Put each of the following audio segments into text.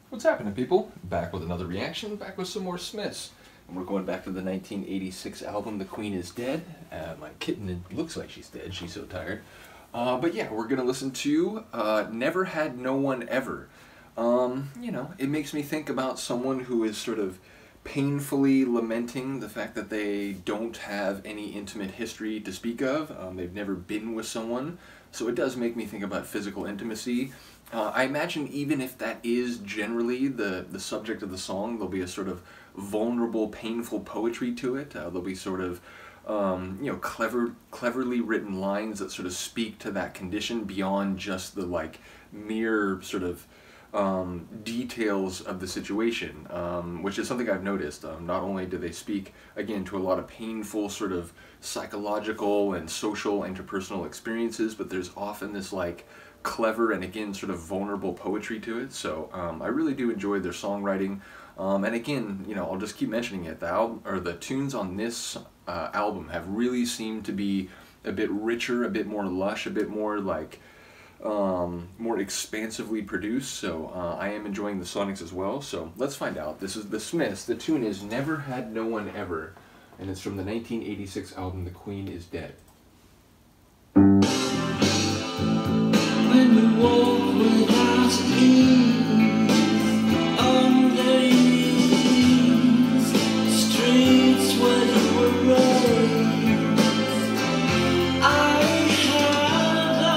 What's happening, people? Back with another reaction, back with some more Smiths. And we're going back to the 1986 album, The Queen is Dead. My kitten looks like she's dead, she's so tired. But yeah, we're going to listen to Never Had No One Ever. You know, it makes me think about someone who is sort of painfully lamenting the fact that they don't have any intimate history to speak of. They've never been with someone. So it does make me think about physical intimacy. I imagine even if that is generally the subject of the song, there'll be a sort of vulnerable, painful poetry to it. There'll be sort of, you know, cleverly written lines that sort of speak to that condition beyond just the, like, mere sort of details of the situation, which is something I've noticed. Not only do they speak, again, to a lot of painful sort of psychological and social interpersonal experiences, but there's often this, like, clever and, again, sort of vulnerable poetry to it. So I really do enjoy their songwriting. And again, you know, I'll just keep mentioning it. The tunes on this album have really seemed to be a bit richer, a bit more lush, a bit more like more expansively produced. So I am enjoying the sonics as well. So let's find out. This is the Smiths. The tune is Never Had No One Ever, and it's from the 1986 album The Queen is Dead. When we walk without ease on these streets where you were raised, I had a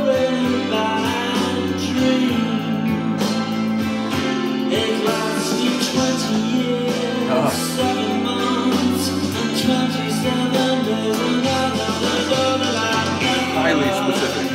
really bad dream. It lasted 20 years, 7 months, and 27 days. Highly specific.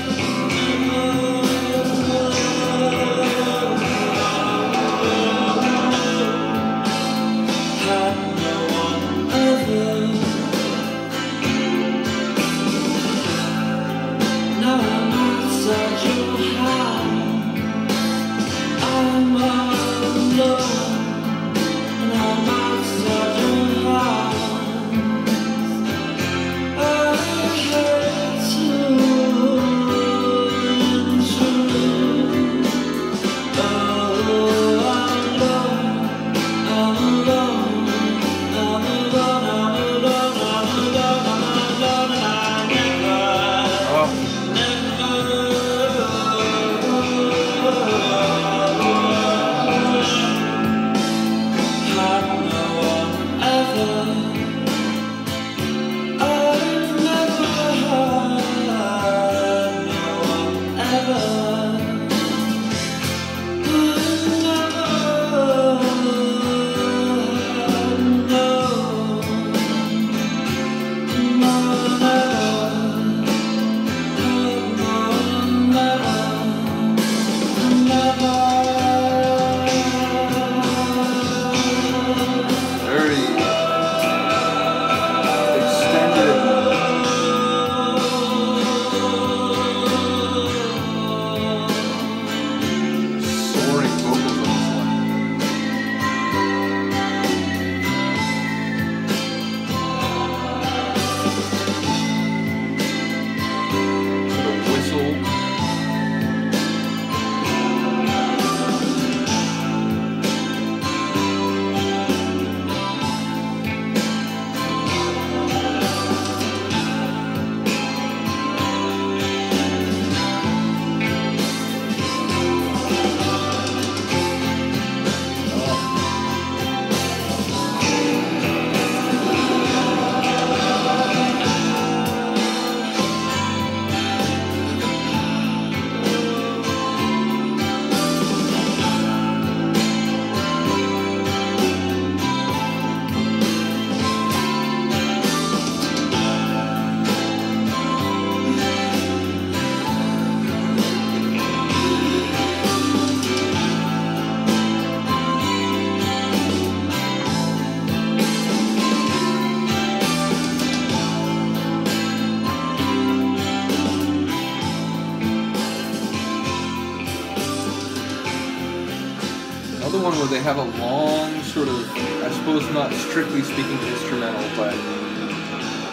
Another one where they have a long sort of, I suppose not strictly speaking instrumental, but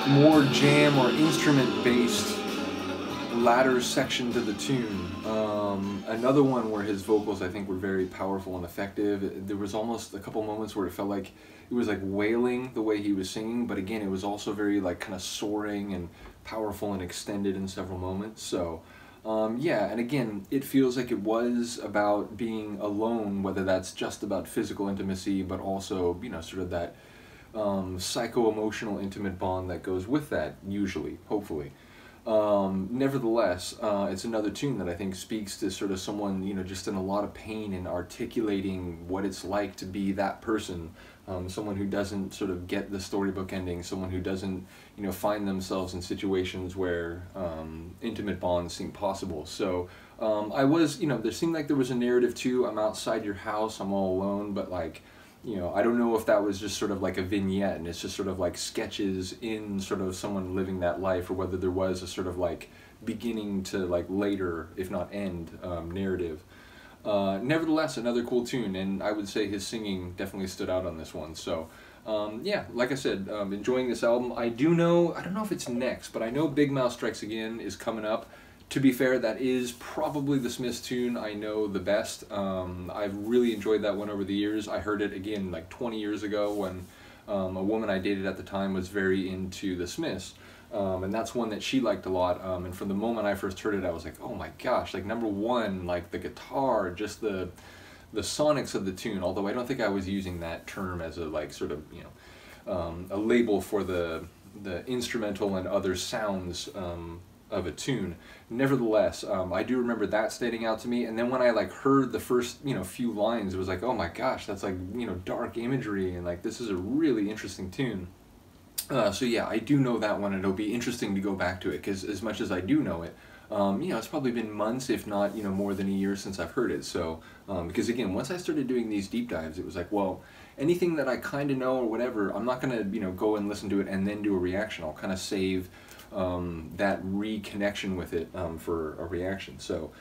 more jam or instrument-based latter section to the tune. Another one where his vocals, I think, were very powerful and effective. There was almost a couple moments where it felt like it was like wailing the way he was singing, but again, it was also very like kind of soaring and powerful and extended in several moments. So yeah, and again, it feels like it was about being alone, whether that's just about physical intimacy, but also, you know, sort of that psycho-emotional intimate bond that goes with that, usually, hopefully. Nevertheless, it's another tune that I think speaks to sort of someone, you know, just in a lot of pain and articulating what it's like to be that person. Someone who doesn't sort of get the storybook ending, someone who doesn't, you know, find themselves in situations where intimate bonds seem possible. So I was, you know, there seemed like there was a narrative too. I'm outside your house, I'm all alone, but like, you know, I don't know if that was just sort of like a vignette and it's just sort of like sketches in sort of someone living that life, or whether there was a sort of like beginning to like later, if not end, narrative. Nevertheless, another cool tune, and I would say his singing definitely stood out on this one. So yeah, like I said, enjoying this album. I don't know if it's next, but I know Big Mouth Strikes Again is coming up. To be fair, that is probably the Smiths tune I know the best. I've really enjoyed that one over the years. I heard it again like 20 years ago when a woman I dated at the time was very into the Smiths. And that's one that she liked a lot. And from the moment I first heard it, I was like, oh my gosh, like number one, like the guitar, just the sonics of the tune, although I don't think I was using that term as a like sort of, you know, a label for the instrumental and other sounds of a tune. Nevertheless, I do remember that standing out to me, and then when I like heard the first, you know, few lines, it was like, oh my gosh, that's like, you know, dark imagery, and like this is a really interesting tune. So yeah, I do know that one, and it'll be interesting to go back to it, because as much as I do know it, you know, it's probably been months, if not, you know, more than a year since I've heard it. So, because again, once I started doing these deep dives, it was like, well, anything that I kind of know or whatever, I'm not going to, you know, go and listen to it and then do a reaction. I'll kind of save that reconnection with it for a reaction. So,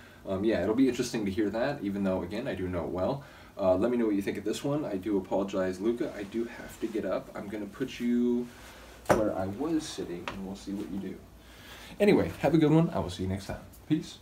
yeah, it'll be interesting to hear that, even though, again, I do know it well. Let me know what you think of this one. I do apologize, Luca. I do have to get up. I'm going to put you where I was sitting, and we'll see what you do. Anyway, have a good one. I will see you next time. Peace.